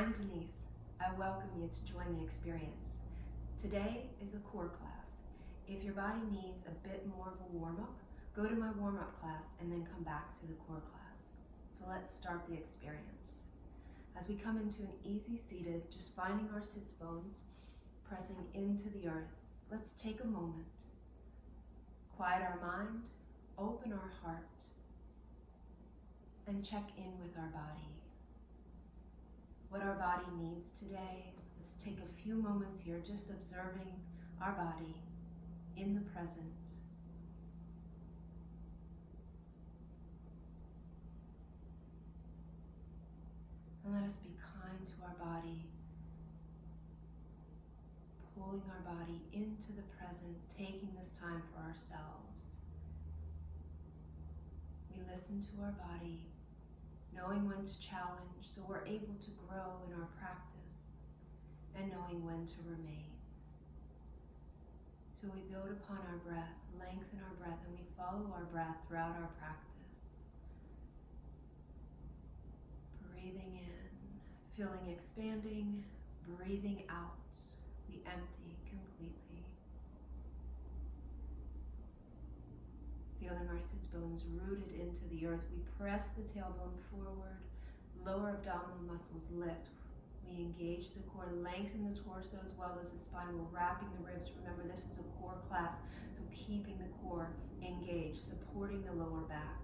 I'm Denise. I welcome you to join the experience. Today is a core class. If your body needs a bit more of a warm-up, go to my warm-up class and then come back to the core class. So let's start the experience. As we come into an easy seated, just finding our sits bones, pressing into the earth, let's take a moment, quiet our mind, open our heart, and check in with our body. What our body needs today. Let's take a few moments here just observing our body in the present. And let us be kind to our body, pulling our body into the present, taking this time for ourselves. We listen to our body, knowing when to challenge so we're able to grow in our practice, and knowing when to remain. So we build upon our breath, lengthen our breath, and we follow our breath throughout our practice. Breathing in, feeling expanding, breathing out, we empty completely. Feeling our sits bones rooted into the earth, we press the tailbone forward, lower abdominal muscles lift. We engage the core, lengthen the torso as well as the spine. We're wrapping the ribs. Remember, this is a core class, so keeping the core engaged, supporting the lower back.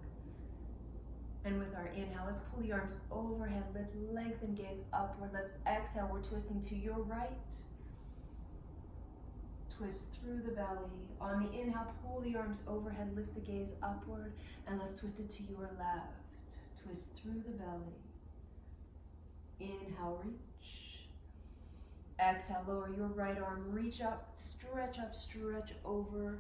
And with our inhale, let's pull the arms overhead, lift, lengthen, gaze upward. Let's exhale, we're twisting to your right. Twist through the belly. On the inhale, pull the arms overhead, lift the gaze upward, and let's twist it to your left. Twist through the belly. Inhale, reach. Exhale, lower your right arm, reach up, stretch over.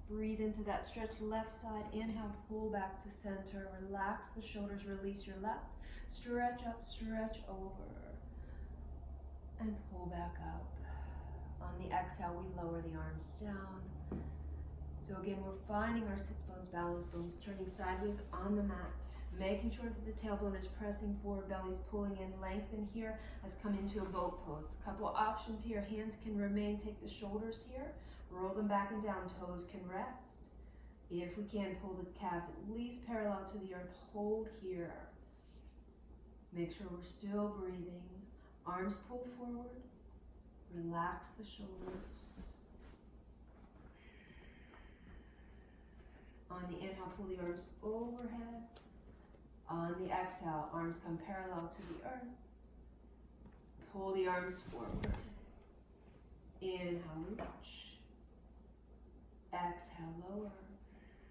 Breathe into that stretch left side. Inhale, pull back to center. Relax the shoulders, release your left. Stretch up, stretch over. And pull back up. On the exhale, we lower the arms down. So again, we're finding our sits bones, balance bones, turning sideways on the mat, making sure that the tailbone is pressing forward, belly's pulling in, lengthen here. Let's come into a boat pose. Couple options here. Hands can remain, take the shoulders here, roll them back and down, toes can rest. If we can, pull the calves at least parallel to the earth, hold here. Make sure we're still breathing. Arms pull forward. Relax the shoulders. On the inhale, pull the arms overhead. On the exhale, arms come parallel to the earth. Pull the arms forward. Inhale, reach. Exhale, lower.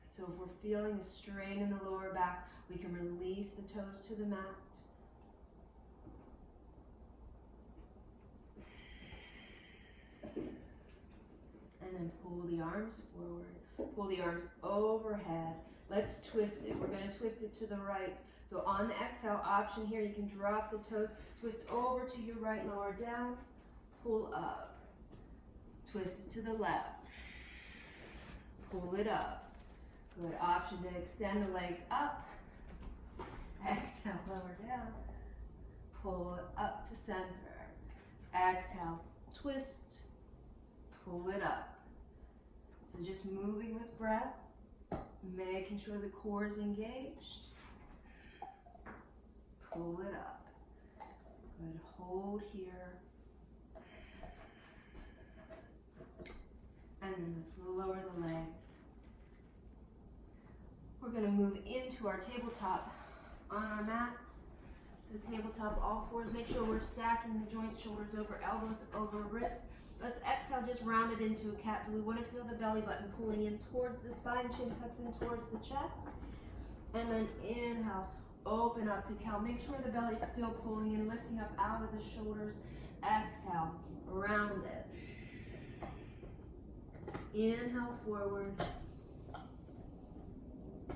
So if we're feeling a strain in the lower back, we can release the toes to the mat. And then pull the arms forward, pull the arms overhead. Let's twist it. We're going to twist it to the right. So on the exhale option here, you can drop the toes, twist over to your right, lower down, pull up. Twist it to the left, pull it up. Good option to extend the legs up. Exhale, lower down, pull it up to center. Exhale, twist, pull it up. So just moving with breath, making sure the core is engaged. Pull it up. Good, hold here. And then let's lower the legs. We're going to move into our tabletop on our mats. So tabletop, all fours. Make sure we're stacking the joints, shoulders over, elbows over, wrists. Let's exhale, just round it into a cat. So we want to feel the belly button pulling in towards the spine, chin tucks in towards the chest. And then inhale, open up to cow. Make sure the belly's still pulling in, lifting up out of the shoulders. Exhale, round it. Inhale, forward.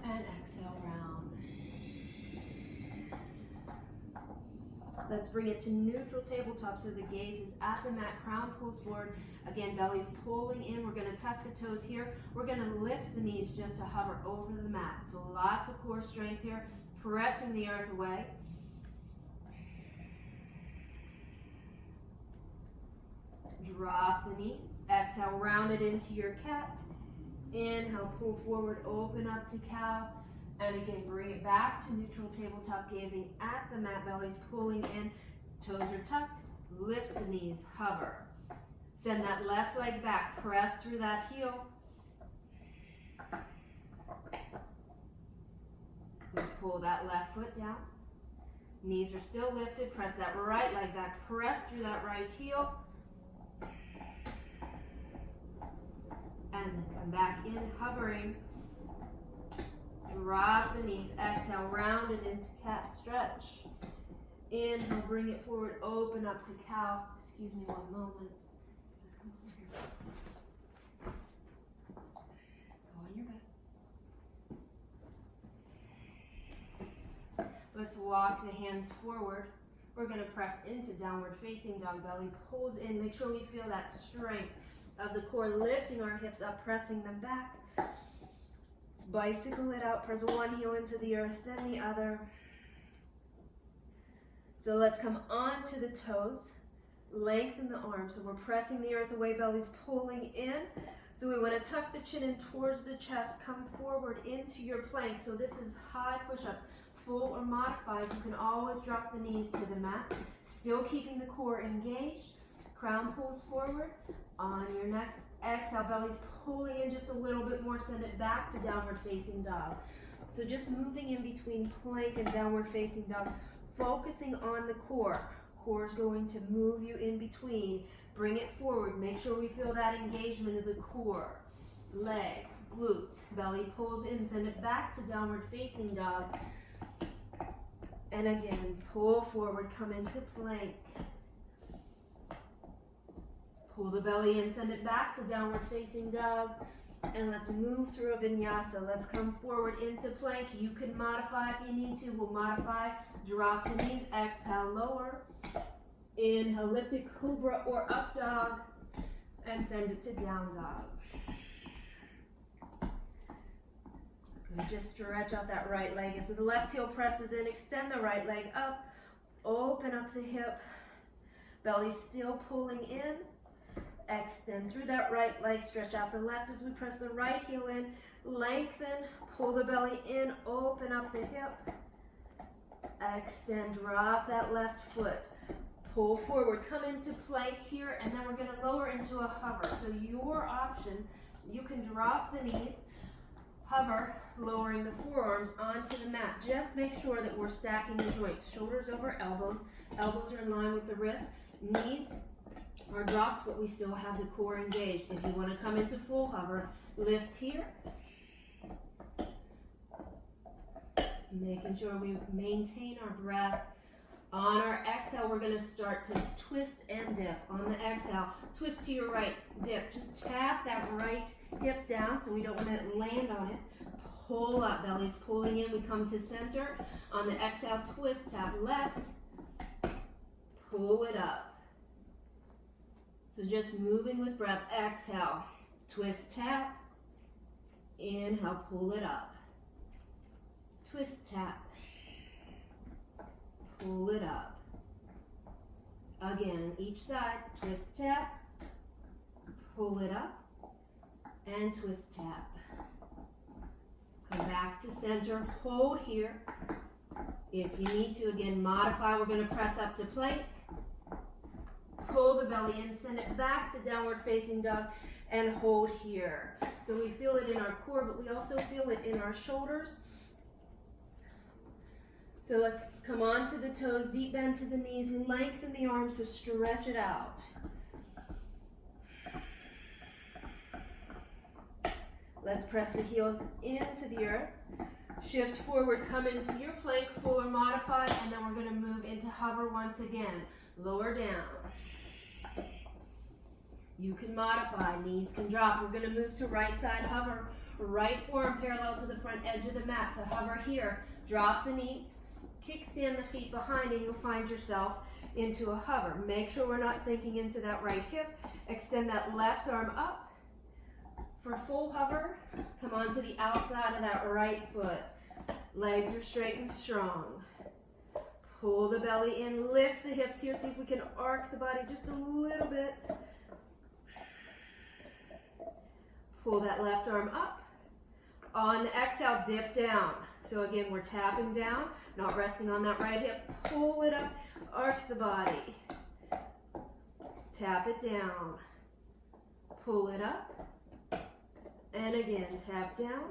And exhale, round. Let's bring it to neutral tabletop so the gaze is at the mat, crown pulls forward. Again, belly's pulling in. We're going to tuck the toes here. We're going to lift the knees just to hover over the mat. So lots of core strength here, pressing the earth away. Drop the knees. Exhale, round it into your cat. Inhale, pull forward, open up to cow. And again, bring it back to neutral tabletop, gazing at the mat, belly's pulling in, toes are tucked, lift the knees, hover. Send that left leg back, press through that heel. Pull that left foot down. Knees are still lifted, press that right leg back, press through that right heel. And then come back in, hovering. Drop the knees, exhale, round it into cat, stretch. Inhale, bring it forward, open up to cow. Excuse me one moment. Let's come over here. Go on your back. Let's walk the hands forward. We're going to press into downward facing dog. Belly pulls in. Make sure we feel that strength of the core, lifting our hips up, pressing them back. Let's bicycle it out. Press one heel into the earth, then the other. So let's come onto the toes. Lengthen the arms. So we're pressing the earth away. Belly's pulling in. So we want to tuck the chin in towards the chest. Come forward into your plank. So this is high push-up. Full or modified, you can always drop the knees to the mat, still keeping the core engaged. Crown pulls forward. On your next exhale, belly's pulling in just a little bit more, send it back to downward facing dog. So just moving in between plank and downward facing dog, focusing on the core. Core is going to move you in between. Bring it forward, make sure we feel that engagement of the core. Legs, glutes, belly pulls in, send it back to downward facing dog. And again, pull forward, come into plank. Pull the belly in, send it back to downward facing dog. And let's move through a vinyasa. Let's come forward into plank. You can modify if you need to. We'll modify. Drop the knees, exhale, lower. Inhale, lift it, cobra or up dog. And send it to down dog. Just stretch out that right leg. And so the left heel presses in, extend the right leg up, open up the hip, belly still pulling in, extend through that right leg, stretch out the left as we press the right heel in, lengthen, pull the belly in, open up the hip, extend, drop that left foot, pull forward, come into plank here, and then we're going to lower into a hover. So your option, you can drop the knees, hover, lowering the forearms onto the mat. Just make sure that we're stacking the joints. Shoulders over elbows. Elbows are in line with the wrists. Knees are dropped, but we still have the core engaged. If you want to come into full hover, lift here. Making sure we maintain our breath. On our exhale, we're going to start to twist and dip. On the exhale, twist to your right, dip. Just tap that right hip down so we don't want to land on it. Pull up, belly's pulling in. We come to center. On the exhale, twist, tap left. Pull it up. So just moving with breath. Exhale, twist, tap. Inhale, pull it up. Twist, tap. Pull it up. Again, each side, twist, tap. Pull it up. And twist, tap. Come back to center, hold here. If you need to, again, modify. We're going to press up to plank. Pull the belly in, send it back to downward facing dog, and hold here. So we feel it in our core, but we also feel it in our shoulders. So let's come onto the toes, deep bend to the knees, lengthen the arms, so stretch it out. Let's press the heels into the earth. Shift forward, come into your plank, full or modified, and then we're going to move into hover once again. Lower down. You can modify, knees can drop. We're going to move to right side hover. Right forearm parallel to the front edge of the mat to hover here. Drop the knees, kickstand the feet behind, and you'll find yourself into a hover. Make sure we're not sinking into that right hip. Extend that left arm up. For full hover, come onto the outside of that right foot. Legs are straight and strong. Pull the belly in, lift the hips here. See if we can arc the body just a little bit. Pull that left arm up. On the exhale, dip down. So again, we're tapping down, not resting on that right hip. Pull it up, arc the body. Tap it down. Pull it up. And again, tap down.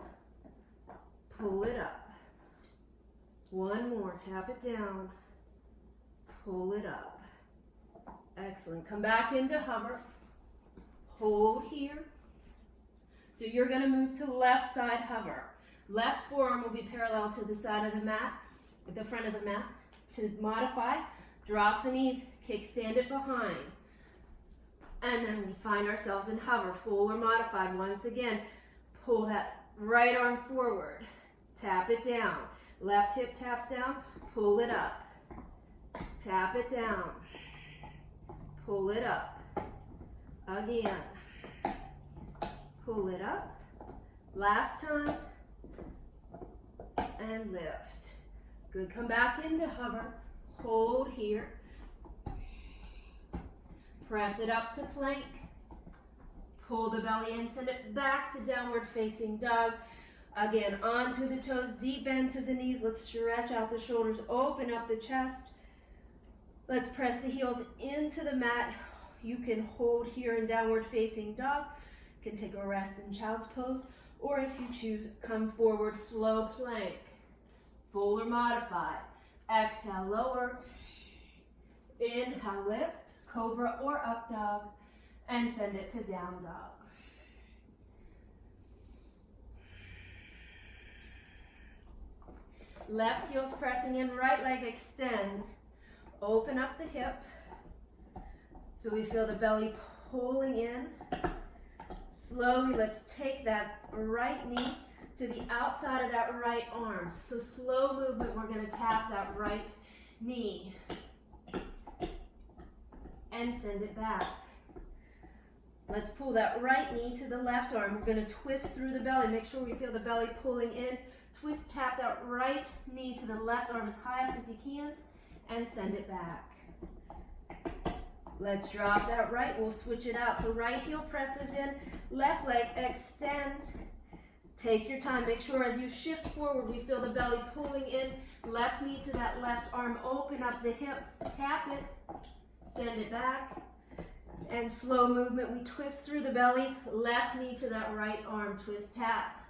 Pull it up. One more, tap it down. Pull it up. Excellent. Come back into hover. Hold here. So you're going to move to left side hover. Left forearm will be parallel to the side of the mat, with the front of the mat. To modify, drop the knees, kickstand it behind. And then we find ourselves in hover, full or modified. Once again, pull that right arm forward. Tap it down. Left hip taps down, pull it up. Tap it down. Pull it up. Again. Pull it up. Last time. And lift. Good. Come back into hover. Hold here. Press it up to plank. Pull the belly in. Send it back to downward facing dog. Again, onto the toes. Deep bend to the knees. Let's stretch out the shoulders. Open up the chest. Let's press the heels into the mat. You can hold here in downward facing dog. You can take a rest in child's pose. Or if you choose, come forward, flow plank. Full or modified. Exhale, lower. Inhale, lift. Cobra or up dog. And send it to down dog. Left heel's pressing in, right leg extends. Open up the hip. So we feel the belly pulling in. Slowly, let's take that right knee to the outside of that right arm. So slow movement, we're going to tap that right knee. And send it back. Let's pull that right knee to the left arm. We're going to twist through the belly. Make sure we feel the belly pulling in. Twist, tap that right knee to the left arm as high up as you can. And send it back. Let's drop that right. We'll switch it out. So right heel presses in. Left leg extends. Take your time. Make sure as you shift forward, we feel the belly pulling in. Left knee to that left arm. Open up the hip. Tap it. Send it back. And slow movement, we twist through the belly. Left knee to that right arm. Twist, tap.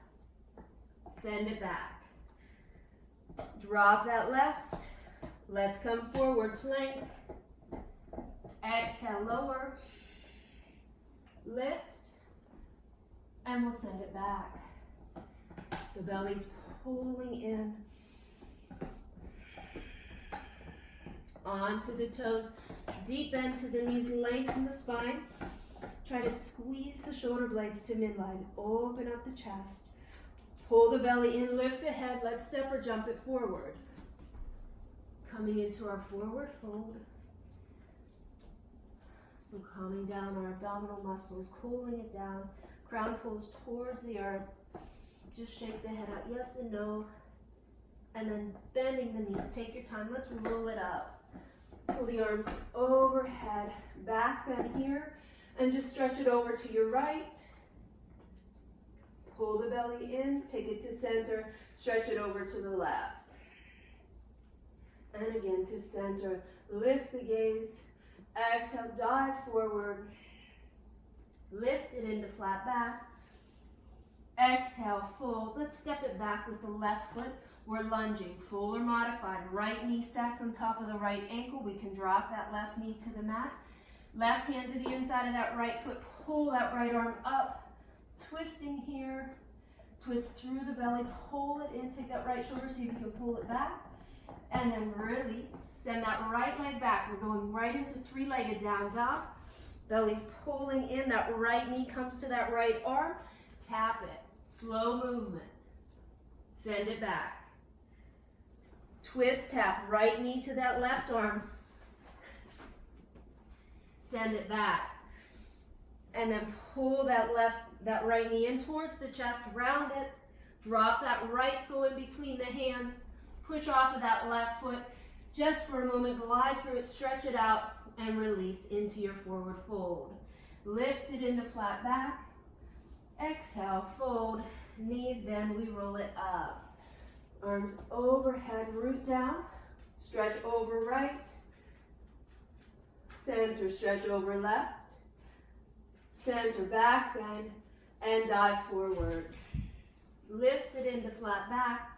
Send it back. Drop that left. Let's come forward, plank. Exhale, lower. Lift. And we'll send it back. So belly's pulling in. Onto the toes. Deep bend to the knees, lengthen the spine. Try to squeeze the shoulder blades to midline. Open up the chest. Pull the belly in, lift the head. Let's step or jump it forward. Coming into our forward fold. So calming down our abdominal muscles, cooling it down. Crown pulls towards the earth. Just shake the head out, yes and no. And then bending the knees. Take your time. Let's roll it up. Pull the arms overhead, back bend here, and just stretch it over to your right. Pull the belly in, take it to center, stretch it over to the left. And again to center, lift the gaze, exhale, dive forward, lift it into flat back. Exhale, fold. Let's step it back with the left foot. We're lunging, full or modified. Right knee stacks on top of the right ankle. We can drop that left knee to the mat. Left hand to the inside of that right foot. Pull that right arm up. Twisting here. Twist through the belly. Pull it in. Take that right shoulder. See if you can pull it back. And then release. Send that right leg back. We're going right into three-legged down dog. Belly's pulling in. That right knee comes to that right arm. Tap it. Slow movement. Send it back. Twist, tap, right knee to that left arm. Send it back. And then pull that right knee in towards the chest, round it. Drop that right sole in between the hands. Push off of that left foot. Just for a moment, glide through it, stretch it out, and release into your forward fold. Lift it into flat back. Exhale, fold, knees bend, we roll it up. Arms overhead, root down, stretch over right, center, stretch over left, center, back bend, and dive forward. Lift it into flat back.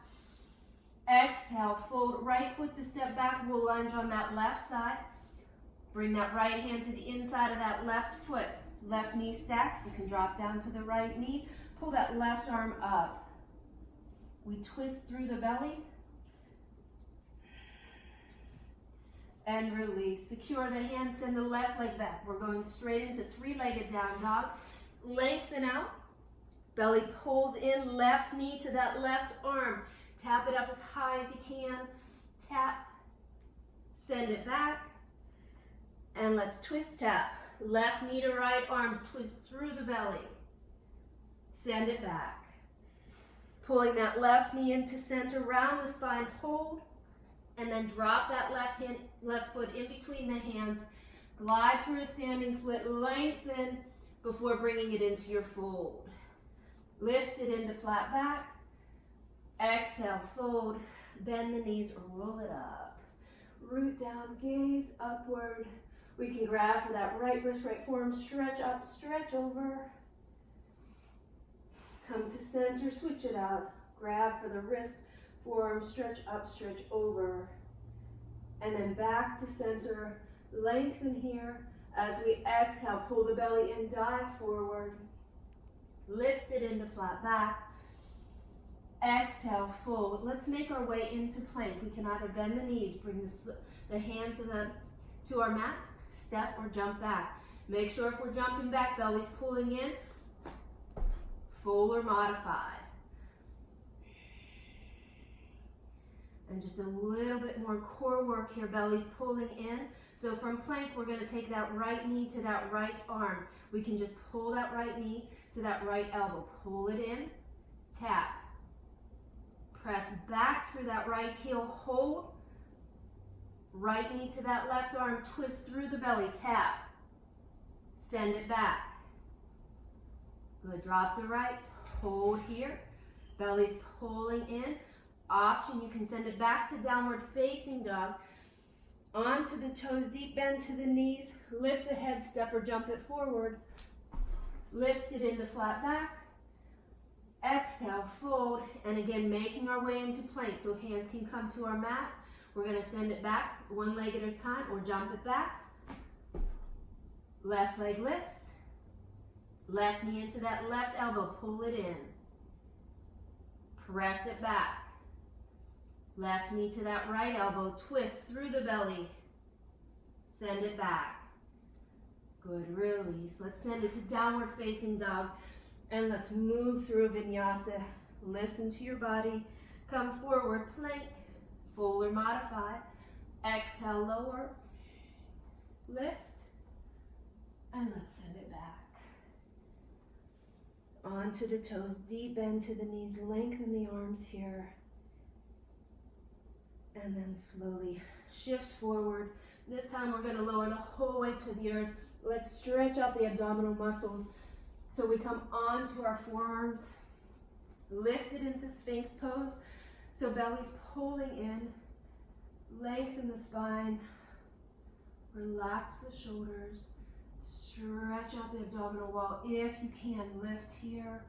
Exhale, fold, right foot to step back, we'll lunge on that left side. Bring that right hand to the inside of that left foot. Left knee stacks, you can drop down to the right knee. Pull that left arm up. We twist through the belly. And release. Secure the hands, send the left leg back. We're going straight into three-legged down dog. Lengthen out. Belly pulls in, left knee to that left arm. Tap it up as high as you can. Tap. Send it back. And let's twist tap. Left knee to right arm, twist through the belly. Send it back. Pulling that left knee into center, round the spine, hold, and then drop that left foot in between the hands. Glide through a standing split, lengthen before bringing it into your fold. Lift it into flat back. Exhale, fold, bend the knees, roll it up. Root down, gaze upward. We can grab for that right wrist, right forearm, stretch up, stretch over. Come to center, switch it out. Grab for the wrist, forearm, stretch up, stretch over. And then back to center, lengthen here. As we exhale, pull the belly in, dive forward. Lift it into flat back. Exhale, fold. Let's make our way into plank. We can either bend the knees, bring the hands to our mat, step or jump back. Make sure if we're jumping back, belly's pulling in, full or modified. And just a little bit more core work here, belly's pulling in. So from plank, we're gonna take that right knee to that right arm. We can just pull that right knee to that right elbow. Pull it in, tap. Press back through that right heel, hold. Right knee to that left arm, twist through the belly, tap. Send it back. Good, drop the right, hold here. Belly's pulling in. Option, you can send it back to downward facing dog. Onto the toes, deep bend to the knees. Lift the head, step or jump it forward. Lift it into flat back. Exhale, fold, and again, making our way into plank so hands can come to our mat. We're gonna send it back one leg at a time or jump it back. Left leg lifts. Left knee into that left elbow, pull it in. Press it back. Left knee to that right elbow, twist through the belly. Send it back. Good, release. Let's send it to downward facing dog. And let's move through a vinyasa. Listen to your body. Come forward, plank, full or modified. Exhale, lower, lift, and let's send it back. Onto the toes, deep bend to the knees, lengthen the arms here. And then slowly shift forward. This time we're gonna lower the whole way to the earth. Let's stretch out the abdominal muscles. So we come onto our forearms, lift it into Sphinx pose. So belly's pulling in, lengthen the spine, relax the shoulders, stretch out the abdominal wall. If you can, lift here,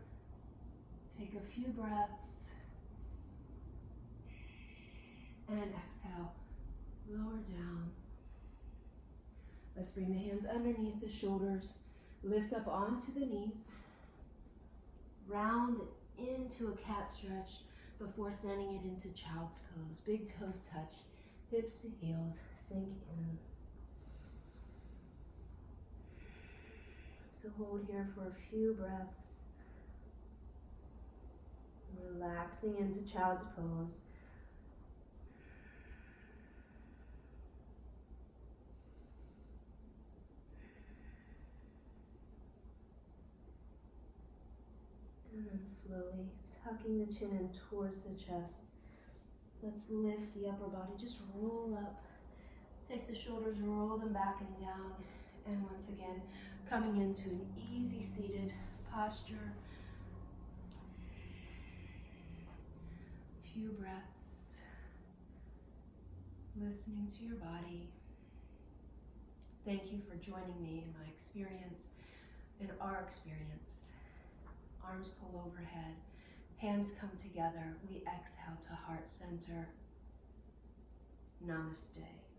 take a few breaths, and exhale, lower down. Let's bring the hands underneath the shoulders. Lift up onto the knees, round into a cat stretch before sending it into child's pose. Big toes touch, hips to heels, sink in. So hold here for a few breaths. Relaxing into child's pose. And then slowly tucking the chin in towards the chest. Let's lift the upper body, just roll up. Take the shoulders, roll them back and down. And once again, coming into an easy seated posture. Few breaths, listening to your body. Thank you for joining me in my experience, in our experience. Arms pull overhead, hands come together. We exhale to heart center. Namaste.